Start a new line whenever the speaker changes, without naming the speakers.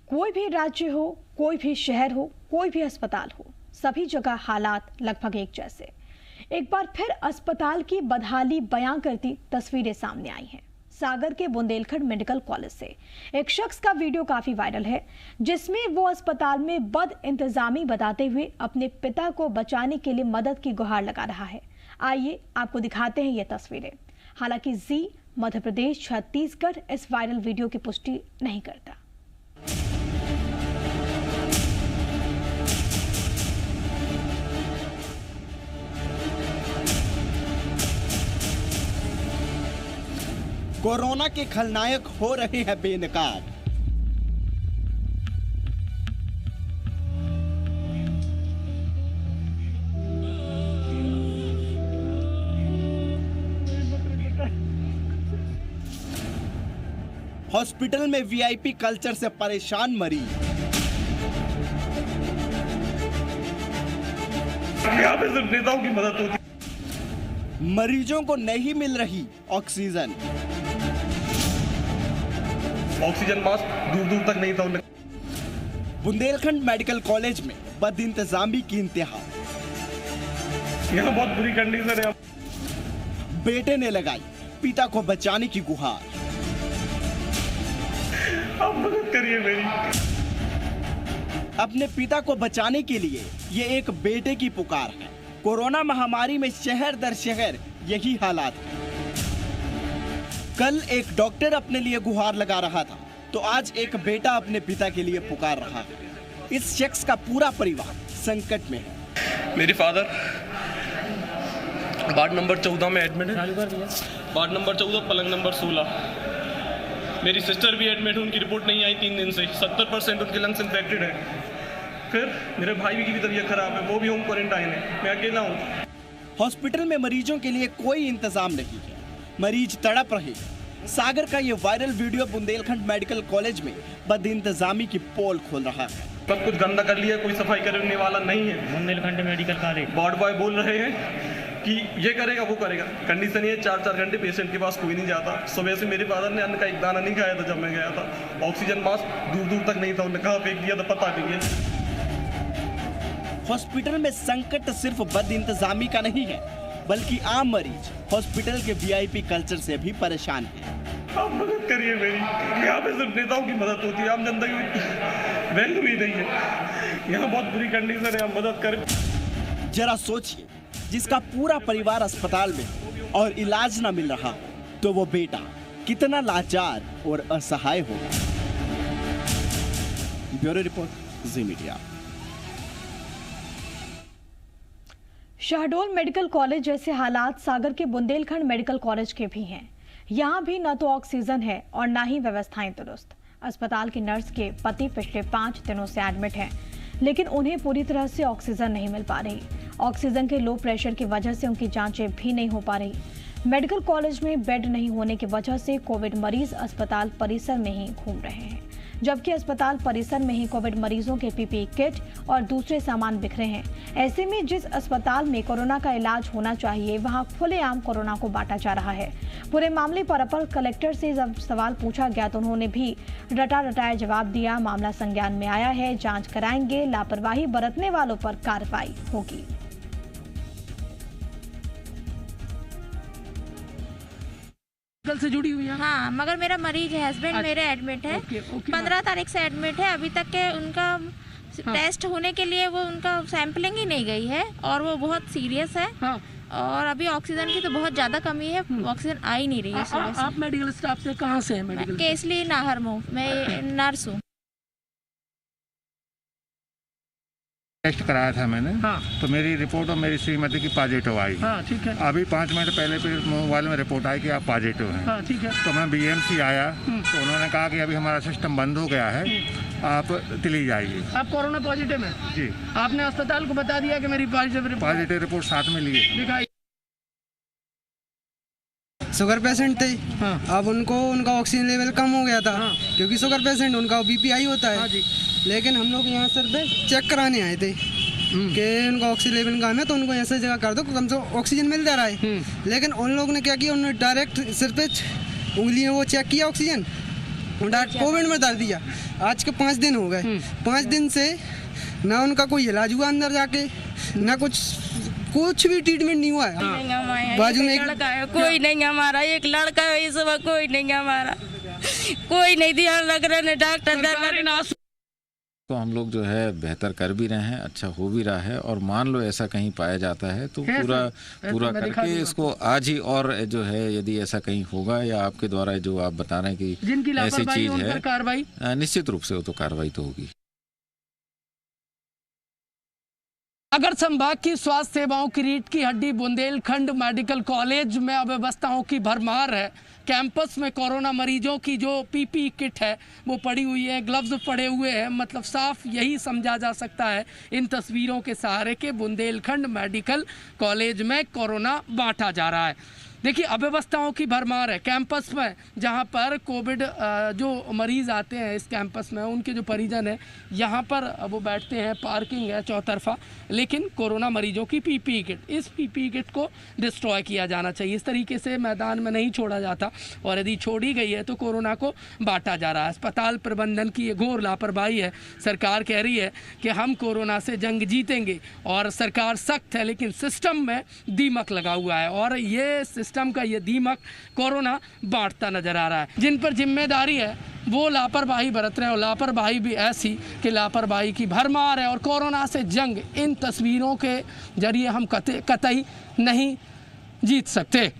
कोई भी राज्य हो, कोई भी शहर हो, कोई भी अस्पताल हो, सभी जगह हालात लगभग एक जैसे। एक बार फिर अस्पताल की बदहाली बयां करती तस्वीरें सामने आई हैं। सागर के बुंदेलखंड मेडिकल कॉलेज से एक शख्स का वीडियो काफी वायरल है, जिसमें वो अस्पताल में बद इंतजामी बताते हुए अपने पिता को बचाने के लिए मदद की गुहार लगा रहा है। आइए आपको दिखाते हैं ये तस्वीरें। हालांकि जी मध्य प्रदेश छत्तीसगढ़ इस वायरल वीडियो की पुष्टि नहीं करता।
कोरोना के खलनायक हो रहे हैं बेनकाब। हॉस्पिटल में वीआईपी कल्चर से परेशान मरीज।
यहाँ पे सिर्फ नेताओं की मदद होती।
मरीजों को नहीं मिल रही ऑक्सीजन।
ऑक्सीजन मास्क दूर दूर तक नहीं था उन्हें।
बुंदेलखंड मेडिकल कॉलेज में बद इंतजामी की इंतहा।
यहाँ बहुत बुरी कंडीशन है।
बेटे ने लगाई पिता को बचाने की गुहार।
आप मदद करिए मेरी।
अपने पिता को बचाने के लिए ये एक बेटे की पुकार है। कोरोना महामारी में शहर दर शहर यही हालात है। कल एक डॉक्टर अपने लिए गुहार लगा रहा था, तो आज एक बेटा अपने पिता के लिए पुकार रहा है। इस शख्स का पूरा परिवार संकट में है।
मेरे फादर वार्ड नंबर 14 में एडमिट है। वार्ड नंबर 14 पलंग नंबर 16। मेरी सिस्टर भी एडमिट है, उनकी रिपोर्ट नहीं आई 3 दिन से। 70% उनके लंग्स इन्फेक्टेड है। फिर मेरे भाई की भी तबीयत खराब है, वो भी होम क्वारंटाइन है। मैं अकेला हूँ।
हॉस्पिटल में मरीजों के लिए कोई इंतजाम नहीं है, मरीज तड़प रहे। सागर का ये viral video Bundelkhand medical college में बद इंतजामी की पोल खोल रहा है।
सब कुछ गंदा कर लिया, कोई सफाई करने वाला नहीं है।
Bundelkhand medical college
ward boy बोल रहे हैं कि ये करेगा वो करेगा। कंडीशन ये 4-4 घंटे पेशेंट के पास कोई नहीं जाता। सुबह से मेरे फादर ने अन्न का एक दाना नहीं खाया था जब मैं गया था। ऑक्सीजन मास्क दूर दूर तक नहीं था, उन्होंने कहा फेंक दिया था, पता नहीं है।
हॉस्पिटल में संकट सिर्फ बद इंतजामी का नहीं है, बल्कि आम मरीज हॉस्पिटल के वीआईपी कल्चर से भी परेशान है।
आप मदद करिए मेरी। यहाँ पे सिर्फ नेताओं की मदद होती है, आम जनता की वैल्यू ही नहीं है। यहाँ बहुत बुरी कंडीशन है, आप मदद करें।
जरा सोचिए, जिसका पूरा परिवार अस्पताल में और इलाज ना मिल रहा, तो वो बेटा कितना लाचार और असहाय होगा। ब्यूरो रिपोर्ट, जी मीडिया।
शहडोल मेडिकल कॉलेज जैसे हालात सागर के बुंदेलखंड मेडिकल कॉलेज के भी हैं। यहाँ भी न तो ऑक्सीजन है और न ही व्यवस्थाएं दुरुस्त। अस्पताल की नर्स के पति पिछले 5 दिनों से एडमिट हैं, लेकिन उन्हें पूरी तरह से ऑक्सीजन नहीं मिल पा रही। ऑक्सीजन के लो प्रेशर की वजह से उनकी जांचें भी नहीं हो पा रही। मेडिकल कॉलेज में बेड नहीं होने की वजह से कोविड मरीज अस्पताल परिसर में ही घूम रहे हैं, जबकि अस्पताल परिसर में ही कोविड मरीजों के पीपीई किट और दूसरे सामान बिखरे हैं। ऐसे में जिस अस्पताल में कोरोना का इलाज होना चाहिए, वहां खुलेआम कोरोना को बांटा जा रहा है। पूरे मामले पर अपर कलेक्टर से जब सवाल पूछा गया तो उन्होंने भी रटाया जवाब दिया। मामला संज्ञान में आया है, जांच कराएंगे, लापरवाही बरतने वालों पर कार्रवाई होगी।
से जुड़ी हुई है।
हाँ, मगर मेरा मरीज है, हस्बैंड मेरे एडमिट है। 15 तारीख से एडमिट है। अभी तक के उनका टेस्ट होने के लिए वो उनका सैंपलिंग ही नहीं गई है और वो बहुत सीरियस है।
हाँ।
और अभी ऑक्सीजन की तो बहुत ज्यादा कमी है, ऑक्सीजन आ ही नहीं रही है।
आप मेडिकल स्टाफ से कहाँ से हैं? मेडिकल
केसली नाहर में, मैं नर्स हूँ।
टेस्ट कराया था मैंने।
हाँ।
तो मेरी रिपोर्ट और मेरी श्रीमती की पॉजिटिव आई।
हाँ, ठीक है।
अभी 5 मिनट पहले मोबाइल में रिपोर्ट आई कि आप पॉजिटिव हैं।
हाँ, ठीक है।
तो मैं बीएमसी आया, तो उन्होंने कहा कि अभी हमारा सिस्टम बंद हो गया है, आप दिल्ली जाइए।
आप कोरोना पॉजिटिव हैं?
जी।
आपने अस्पताल को बता दिया कि मेरी पॉजिटिव
रिपोर्ट साथ में लिए
दिखाई।
शुगर पेशेंट थे।
हाँ।
अब उनका ऑक्सीजन लेवल कम हो गया था।
हाँ।
क्योंकि शुगर पेशेंट उनका बीपी हाई होता है।
हाँ जी।
लेकिन हम लोग यहाँ सर पे चेक कराने आए थे कि उनका ऑक्सीजन लेवल कम है, तो उनको ऐसे जगह कर दो कम से ऑक्सीजन मिल जा रहा है। लेकिन उन लोगों ने क्या किया, उन्होंने डायरेक्ट सिर पे उंगलियों वो चेक किया ऑक्सीजन, कोविड में डाल दिया। आज के 5 दिन हो गए, 5 दिन से ना उनका कोई इलाज हुआ अंदर जाके, ना कुछ भी ट्रीटमेंट नहीं हुआ है। बाजू में एक
लड़का है, कोई नहीं हमारा, एक लड़का है, इस वक्त कोई नहीं हमारा, कोई नहीं ध्यान रख रहे डॉक्टर।
तो हम लोग जो है बेहतर कर भी रहे हैं, अच्छा हो भी रहा है, और मान लो ऐसा कहीं पाया जाता है तो पूरा करके इसको आज ही, और जो है यदि ऐसा कहीं होगा या आपके द्वारा जो आप बता रहे हैं कि ऐसी चीज है,
कार्रवाई
निश्चित रूप से वो तो कार्रवाई तो होगी।
अगर संभाग की स्वास्थ्य सेवाओं की रीढ़ की हड्डी बुंदेलखंड मेडिकल कॉलेज में अव्यवस्थाओं की भरमार है। कैंपस में कोरोना मरीजों की जो पीपी किट है वो पड़ी हुई है, ग्लव्स पड़े हुए हैं, मतलब साफ यही समझा जा सकता है इन तस्वीरों के सहारे के बुंदेलखंड मेडिकल कॉलेज में कोरोना बांटा जा रहा है। देखिए, अव्यवस्थाओं की भरमार है कैंपस में, जहां पर कोविड जो मरीज़ आते हैं इस कैंपस में, उनके जो परिजन हैं यहाँ पर वो बैठते हैं, पार्किंग है चौतरफा, लेकिन कोरोना मरीजों की पीपी किट, इस पीपी किट को डिस्ट्रॉय किया जाना चाहिए। इस तरीके से मैदान में नहीं छोड़ा जाता, और यदि छोड़ी गई है तो कोरोना को बांटा जा रहा है। अस्पताल प्रबंधन की ये घोर लापरवाही है। सरकार कह रही है कि हम कोरोना से जंग जीतेंगे, और सरकार सख्त है, लेकिन सिस्टम में दीमक लगा हुआ है, और ये सिस्टम का ये दीमक कोरोना बांटता नजर आ रहा है। जिन पर जिम्मेदारी है वो लापरवाही बरत रहे हैं, और लापरवाही भी ऐसी कि लापरवाही की भरमार है। और कोरोना से जंग इन तस्वीरों के जरिए हम कतई नहीं जीत सकते।